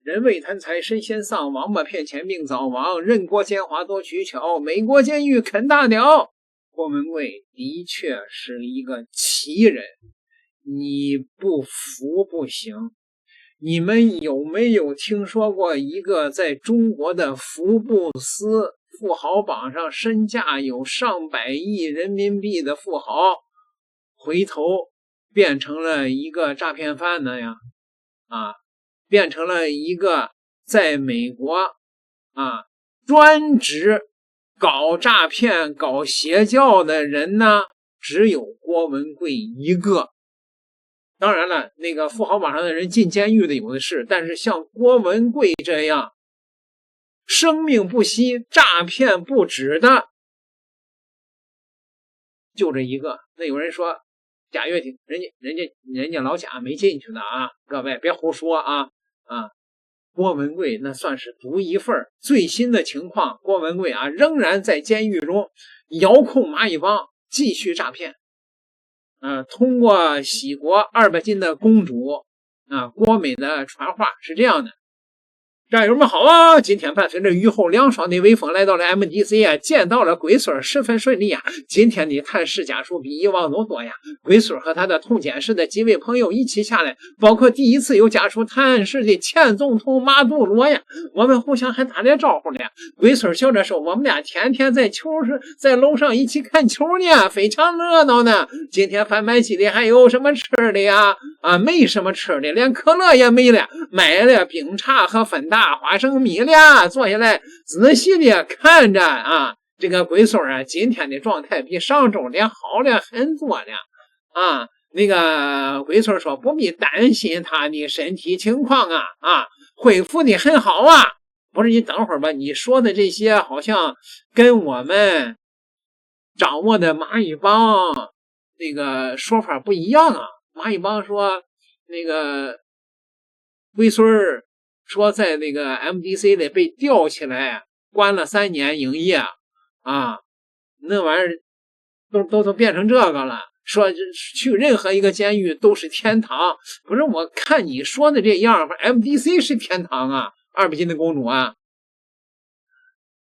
人为贪财身先丧，王八骗钱命早亡，任国奸猾多取巧，美国监狱啃大屌。郭文贵的确是一个奇人，你不服不行。你们有没有听说过一个在中国的福布斯富豪榜上身价有上百亿人民币的富豪，回头变成了一个诈骗犯呢呀？变成了一个在美国专职搞诈骗搞邪教的人呢？只有郭文贵一个。当然了，那个富豪榜上的人进监狱的有的是，但是像郭文贵这样生命不息诈骗不止的就这一个。那有人说贾跃亭人家老贾没进去呢啊，各位别胡说啊。郭文贵那算是独一份。最新的情况，郭文贵仍然在监狱中遥控蚂蚁帮继续诈骗。通过喜国200斤的公主郭美的传话是这样的：战友们好啊！今天伴随着雨后凉爽的微风来到了 MDC 见到了龟孙十分顺利今天的探视家属比以往都多呀。龟孙和他的同监室的几位朋友一起下来，包括第一次有家属探视的前总统马杜罗呀，我们互相还打了招呼呢。龟孙笑着说：“我们俩天天在楼上一起看球呢，非常热闹呢。今天贩卖机里还有什么吃的呀？没什么吃的，连可乐也没了，买了冰茶和粉大花生米了。坐下来仔细的看着这个龟孙今天的状态比上周的好了很多了那个龟孙说不必担心他的身体情况恢复的很好不是，你等会儿吧，你说的这些好像跟我们掌握的蚂蚁帮那个说法不一样蚂蚁帮说那个龟孙说在那个 MDC 里被吊起来关了3年营业那玩意儿都变成这个了，说去任何一个监狱都是天堂。不是，我看你说的这样 MDC 是天堂200斤的公主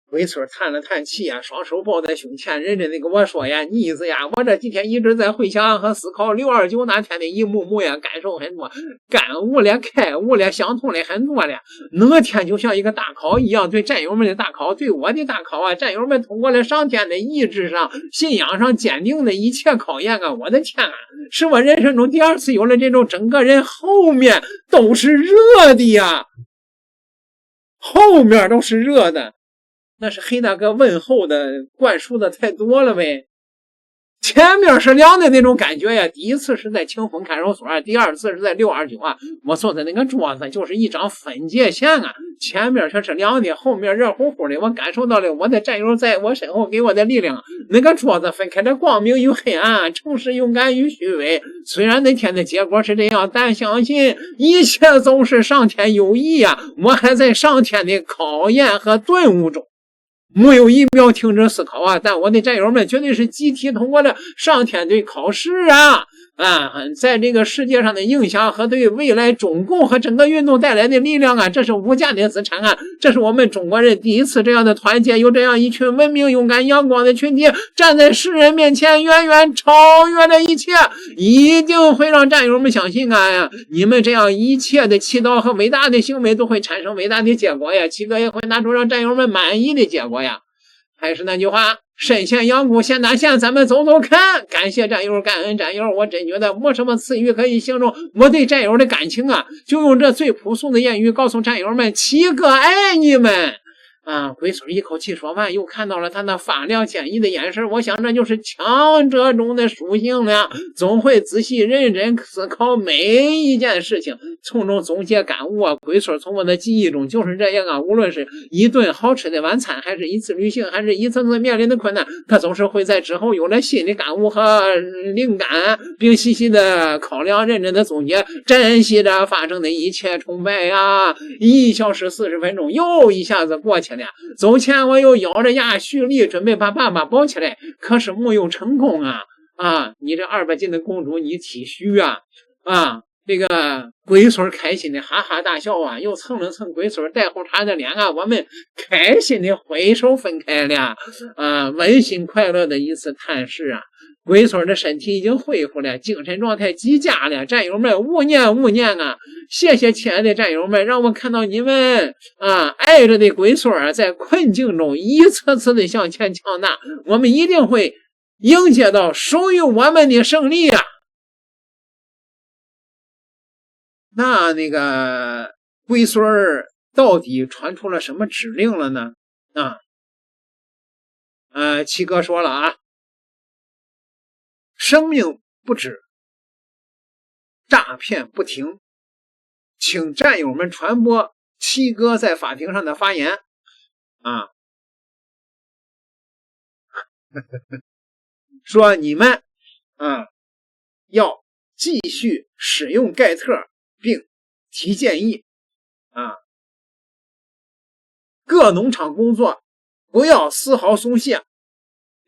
龟孙叹了叹气双手抱在胸前，认真的跟我说呀：“妮子呀，我这几天一直在回想和思考629那天的一幕幕感受很多，感悟了，开悟了，想通了很多了。那天就像一个大考一样，对战友们的大考，对我的大考战友们通过了上天的意志上、信仰上坚定的一切考验我的天是我人生中第2次有了这种整个人后面都是热的后面都是热的。”那是黑大哥问候的灌输的太多了呗，前面是凉的那种感觉呀。第一次是在清风看守所第2次是在629我坐的那个桌子就是一张分界线前面却是凉的，后面热乎乎的。我感受到了我的战友在我身后给我的力量。那个桌子分开了光明与黑暗，诚实勇敢与虚伪。虽然那天的结果是这样，但相信一切都是上天有意我还在上天的考验和顿悟中，没有一秒停止思考但我的战友们绝对是集体通过了上天对考试在这个世界上的影响和对未来中共和整个运动带来的力量这是无价的资产这是我们中国人第一次这样的团结，有这样一群文明勇敢阳光的群体站在世人面前，远远超越了一切，一定会让战友们相信你们这样一切的祈祷和伟大的行为都会产生伟大的结果七哥也会拿出让战友们满意的结果还是那句话，身陷阳谷现大县，咱们走走看。感谢战友，感恩战友，我真觉得没什么词语可以形容我对战友的感情就用这最朴素的言语告诉战友们七哥爱你们龟孙一口气说完，又看到了他那发亮坚毅的眼神，我想这就是强者中的属性了，总会仔细认真思考每一件事情，从中总结感悟龟孙从我的记忆中就是这样无论是一顿好吃的晚餐，还是一次旅行，还是一次次面临的困难，他总是会在之后有了新的感悟和灵感，并细细的考量，认真的总结，珍惜着发生的一切，崇拜1小时40分钟又一下子过去了。走前我又咬着牙蓄力准备把爸爸抱起来，可是没有成功你这200斤的公主你体虚这个龟孙开心的哈哈大笑啊，又蹭了蹭龟孙带红茶的脸啊，我们开心的挥手分开了啊，温馨快乐的一次探视啊。龟孙的身体已经恢复了，精神状态极佳了，战友们勿念勿念啊！谢谢亲爱的战友们，让我看到你们啊爱着的龟孙啊，在困境中一次次的向前强大，我们一定会迎接到属于我们的胜利啊！那个龟孙儿到底传出了什么指令了呢？七哥说了啊，生命不止，诈骗不停，请战友们传播七哥在法庭上的发言啊，说你们要继续使用盖特并提建议啊，各农场工作不要丝毫松懈，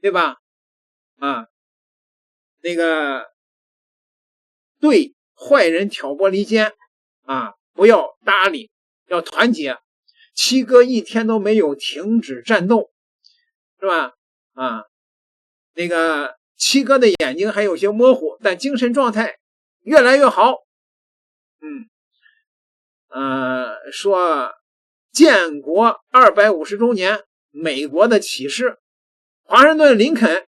对吧？那个对坏人挑拨离间不要搭理，要团结。七哥一天都没有停止战斗，是吧？那个七哥的眼睛还有些模糊，但精神状态越来越好。说建国250周年，美国的启示，华盛顿、林肯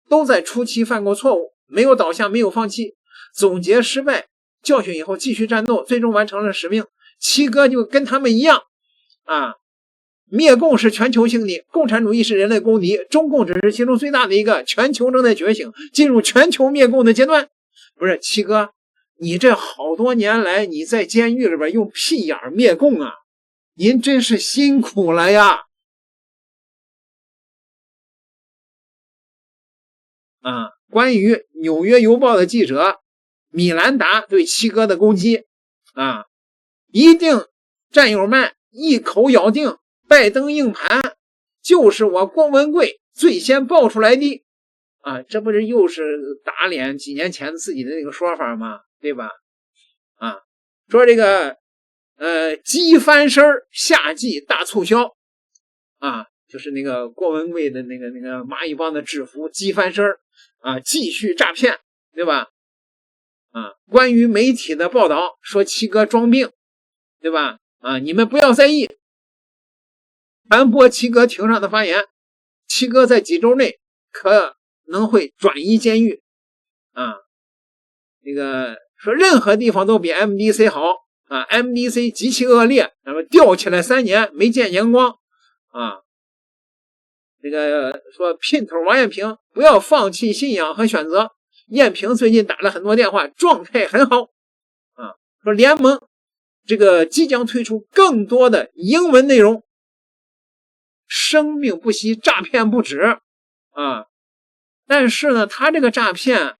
都在初期犯过错误，没有倒下，没有放弃，总结失败教训以后继续战斗，最终完成了使命。七哥就跟他们一样灭共是全球性的，共产主义是人类公敌，中共只是其中最大的一个，全球正在觉醒，进入全球灭共的阶段。不是七哥，你这好多年来你在监狱里边用屁眼灭共啊，您真是辛苦了呀！关于纽约邮报的记者米兰达对七哥的攻击一定战友们一口咬定拜登硬盘就是我郭文贵最先爆出来的这不是又是打脸几年前自己的那个说法吗？对吧？说这个鸡翻身夏季大促销就是那个郭文贵的那个蚂蚁帮的制服鸡翻身继续诈骗，对吧？关于媒体的报道说七哥装病，对吧？你们不要在意，传播七哥庭上的发言，七哥在几周内可能会转移监狱那个说任何地方都比 MDC 好MDC 极其恶劣，吊起来3年没见阳光这个说姘头王艳平不要放弃信仰和选择，艳平最近打了很多电话，状态很好说联盟这个即将推出更多的英文内容，生命不息，诈骗不止但是呢他这个诈骗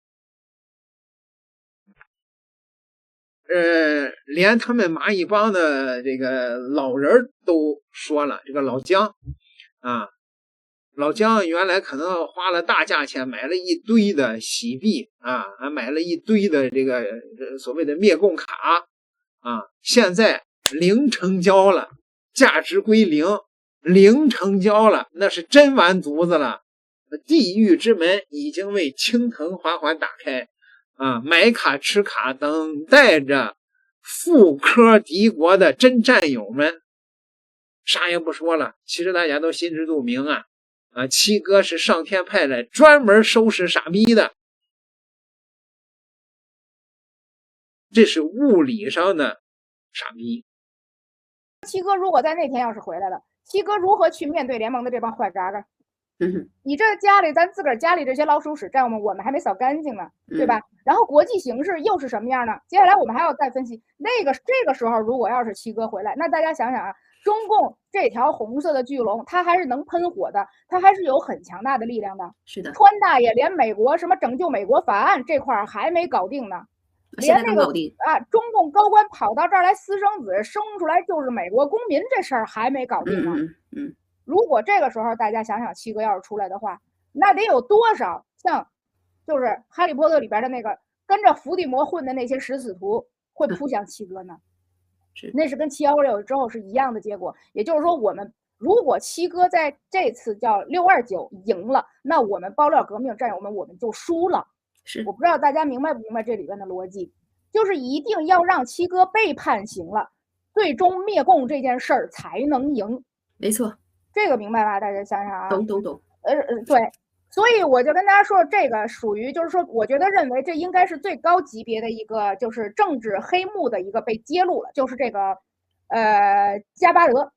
连他们蚂蚁帮的这个老人都说了，这个老姜老姜原来可能花了大价钱买了一堆的洗币还买了一堆的这个所谓的灭共卡现在零成交了，价值归零成交了，那是真完犊子了。地狱之门已经为青藤缓缓打开买卡吃卡，等待着富科敌国的真战友们。啥也不说了，其实大家都心知肚明七哥是上天派来专门收拾傻逼的，这是物理上的傻逼。七哥如果在那天要是回来了，七哥如何去面对联盟的这帮坏嘎嘎？你这家里咱自个儿家里这些老鼠屎债务我们还没扫干净呢，对吧？然后国际形势又是什么样呢？接下来我们还要再分析这个时候如果要是七哥回来，那大家想想中共这条红色的巨龙它还是能喷火的，它还是有很强大的力量的。是的，川大爷连美国什么拯救美国法案这块还没搞定呢，连那个中共高官跑到这儿来私生子生出来就是美国公民这事儿还没搞定呢。如果这个时候大家想想七哥要是出来的话，那得有多少像就是哈利波特里边的那个跟着伏地魔混的那些食死徒会扑向七哥呢？那是跟7.16之后是一样的结果。也就是说，我们如果七哥在这次叫629赢了，那我们爆料革命战友们我们就输了。我不知道大家明白不明白这里边的逻辑，就是一定要让七哥被判刑了，最终灭共这件事儿才能赢。没错，这个明白吧？大家想想啊。懂。对。所以我就跟大家说，这个属于就是说，我觉得认为这应该是最高级别的一个就是政治黑幕的一个被揭露了，就是这个加巴德。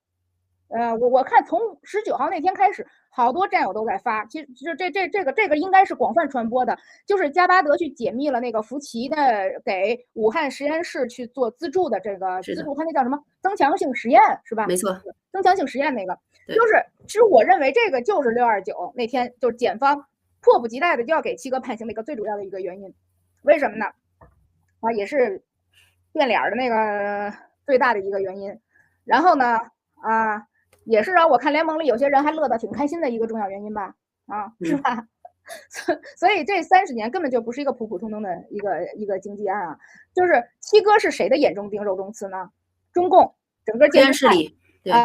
我看从19号那天开始，好多战友都在发，其实这个应该是广泛传播的，就是加巴德去解密了那个福奇的给武汉实验室去做资助的这个资助，他那叫什么增强性实验是吧？没错，增强性实验那个，就是其实我认为这个就是629那天就是检方迫不及待的就要给七哥判刑的一个最主要的一个原因，为什么呢？啊，也是变脸的那个最大的一个原因。然后呢，也是让我看联盟里有些人还乐得挺开心的一个重要原因吧，是吧？所以这30年根本就不是一个普普通通的一个经济案啊，就是七哥是谁的眼中钉肉中刺呢？中共整个黑暗势力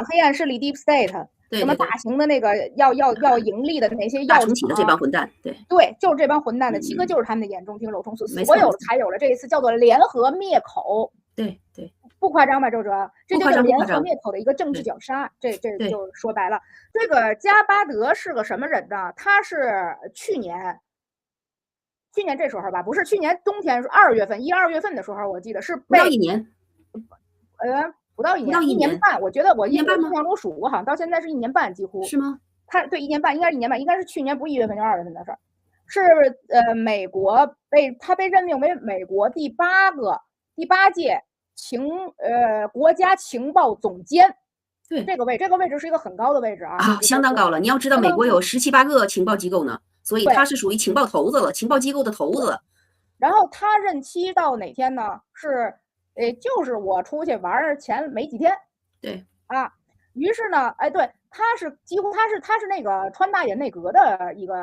黑暗势力 Deep State， 什么大型的那个要盈利的那些药重启的这帮混蛋，对，就是这帮混蛋的七哥就是他们的眼中钉肉中刺，所有才有了这一次叫做联合灭口。对，不夸张吧，周哲？这就是联合灭口的一个政治绞杀。这就说白了，这个加巴德是个什么人呢？他是去年这时候吧，不是去年冬天2月份1、2月份的时候，我记得是不到1年，不到1年，1年半。我觉得我印象中数过，好像到现在是1年半，几乎是吗？他对1年半，应该是1年半，应该是去年不是1月份就2月份的事儿。是美国他被任命为美国第8届国家情报总监。对，这个位置是一个很高的位置啊，相当高了。你要知道，美国有17、18个情报机构呢，所以他是属于情报头子了，情报机构的头子。然后他任期到哪天呢？是就是我出去玩前没几天。对啊，于是呢，对，他是几乎他是那个川大爷内阁的一个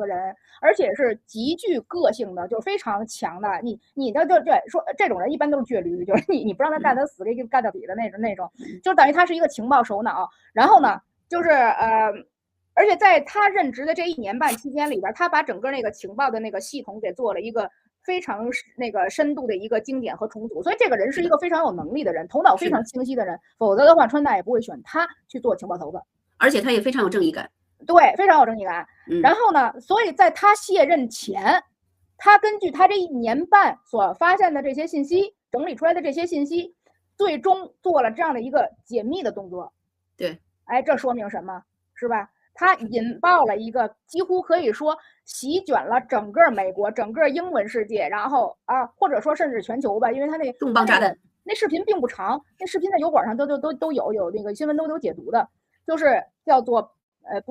人，而且是极具个性的，就非常强的。你的就说这种人一般都是倔驴，就是你不让他干，他死给干到底的那种，就等于他是一个情报首脑。然后呢，就是而且在他任职的这1年半期间里边，他把整个那个情报的那个系统给做了一个非常那个深度的一个精简和重组，所以这个人是一个非常有能力的人，头脑非常清晰的人，否则的话，川大也不会选他去做情报头子。而且他也非常有正义感，对，非常有正义感。然后呢，所以在他卸任前，他根据他这1年半所发现的这些信息，整理出来的这些信息，最终做了这样的一个解密的动作。对，这说明什么？是吧？它引爆了一个几乎可以说席卷了整个美国、整个英文世界，然后或者说甚至全球吧，因为它那重磅炸弹，那视频并不长，那视频在油管上都有那个新闻都有解读的，就是叫做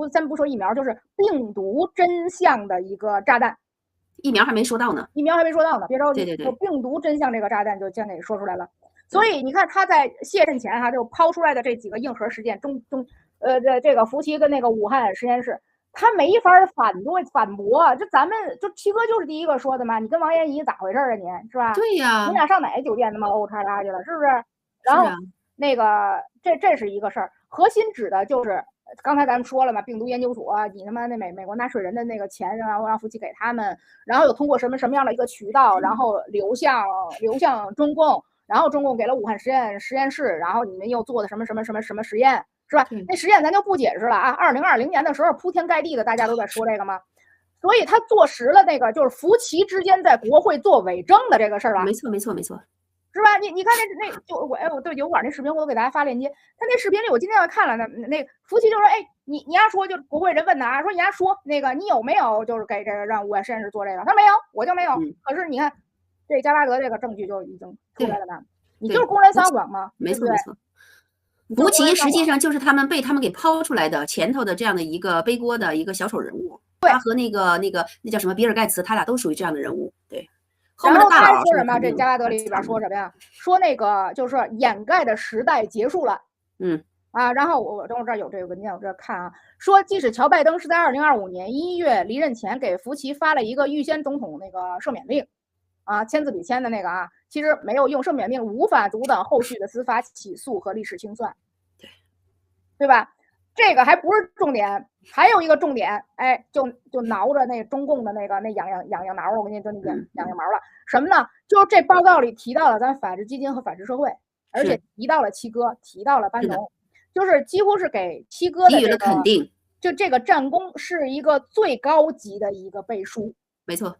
咱不说疫苗，就是病毒真相的一个炸弹。疫苗还没说到呢，别着急，对，病毒真相这个炸弹就先给说出来了。所以你看他在卸任前就抛出来的这几个硬核事件这个福奇跟那个武汉实验室，他没法反驳。这咱们就七哥就是第一个说的嘛，你跟王延怡咋回事啊？你是吧？对呀，你俩上哪个酒店他妈欧叉叉去了，是不是？然后那个这是一个事儿，核心指的就是刚才咱们说了嘛，病毒研究所，你他妈那美国纳税人的那个钱，然后让福奇给他们，然后又通过什么样的一个渠道，然后流向中共，然后中共给了武汉实验室，然后你们又做的什么实验。是吧？那实验咱就不解释了啊。2020年的时候铺天盖地的，大家都在说这个嘛，所以他坐实了那个就是福奇之间在国会做伪证的这个事儿了。没错，是吧？你看那就我对油管那视频我都给大家发链接。他那视频里我今天要看了呢，那福奇就说，你丫说就国会人问他说你丫说那个你有没有就是给这个让武汉实验室做这个？他说没有，我就没有。可是你看这加巴德这个证据就已经出来了呢，你就是公然撒谎嘛，没错。福奇实际上就是被他们给抛出来的前头的这样的一个背锅的一个小丑人物，他和那叫什么比尔盖茨，他俩都属于这样的人物。对，后面的大佬说什么？这加巴德里边说什么呀？说那个就是掩盖的时代结束了。然后我等会儿这儿有这个文件，我这看啊，说即使乔拜登是在2025年1月离任前给福奇发了一个预先总统那个赦免令，啊，签字笔签的那个啊，其实没有用赦免命，无法阻挡后续的司法起诉和历史清算，对吧？这个还不是重点，还有一个重点，哎，就挠着那中共的那痒挠，我跟你说那痒毛了。什么呢？就是这报告里提到了咱法治基金和法治社会，而且提到了七哥，提到了班农，就是几乎是给七哥的给予了肯定。就这个战功是一个最高级的一个背书。没错。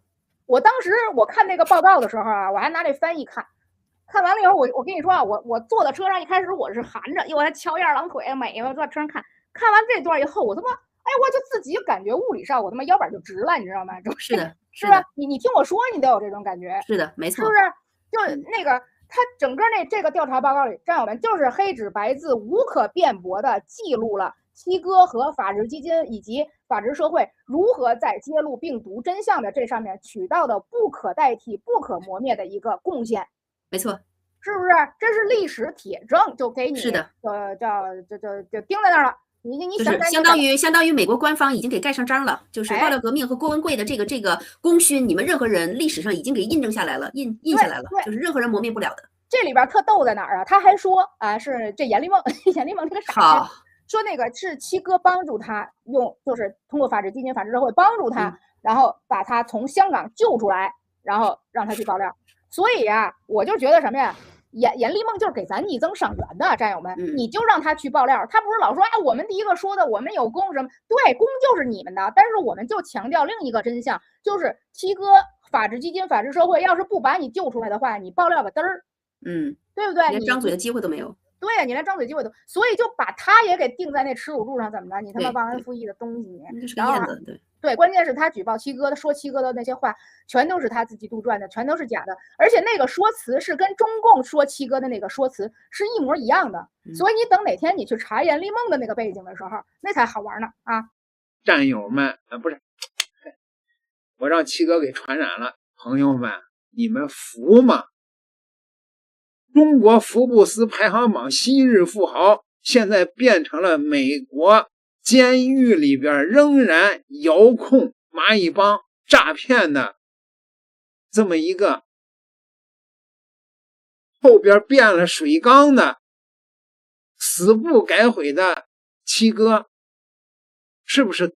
我当时我看那个报告的时候啊，我还拿这翻译看。看完了以后，我跟你说啊，我坐在车上，一开始我是含着，因为我还翘二郎腿美，我坐车上看。看完这段以后，我他妈，哎，我就自己感觉物理上我他妈腰板就直了，你知道吗？是的，是吧？你听我说，你都有这种感觉。是的，没错。是不是？就那个他整个这个调查报告里，战友们就是黑纸白字、无可辩驳的记录了七哥和法治基金以及法治社会如何在揭露病毒真相的这上面取到的不可代替、不可磨灭的一个贡献。没错。是不是？这是历史铁证，就给你是的，就钉在那儿了。你想相当于美国官方已经给盖上章了，就是爆料革命和郭文贵的这个功勋，你们任何人历史上已经给印证下来了，印下来了，就是任何人磨灭不了的。这里边特逗在哪儿啊？他还说啊，是这阎立梦，阎立梦这个傻逼，说那个是七哥帮助他用，就是通过法治基金、法治社会帮助他，然后把他从香港救出来，然后让他去爆料。所以啊，我就觉得什么呀？阎立梦就是给咱逆增赏元的，战友们，你就让他去爆料。他不是老说，哎，我们第一个说的，我们有功什么？对，功就是你们的，但是我们就强调另一个真相，就是七哥法治基金、法治社会要是不把你救出来的话，你爆料个嘚儿，对不对？连张嘴的机会都没有。对呀，你连张嘴机会都，所以就把他也给定在那耻辱柱上，怎么着？你他妈忘恩负义的东西！然后对，关键是他举报七哥的，说七哥的那些话，全都是他自己杜撰的，全都是假的，而且那个说辞是跟中共说七哥的那个说辞是一模一样的。所以你等哪天你去查阎立梦的那个背景的时候，那才好玩呢啊！战友们不是，我让七哥给传染了，朋友们，你们服吗？中国福布斯排行榜昔日富豪，现在变成了美国监狱里边仍然遥控蚂蚁帮诈骗的这么一个后边变了水缸的死不改悔的七哥，是不是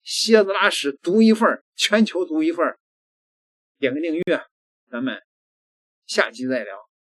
蝎子拉屎独一份，全球独一份？点个订阅，咱们下期再聊。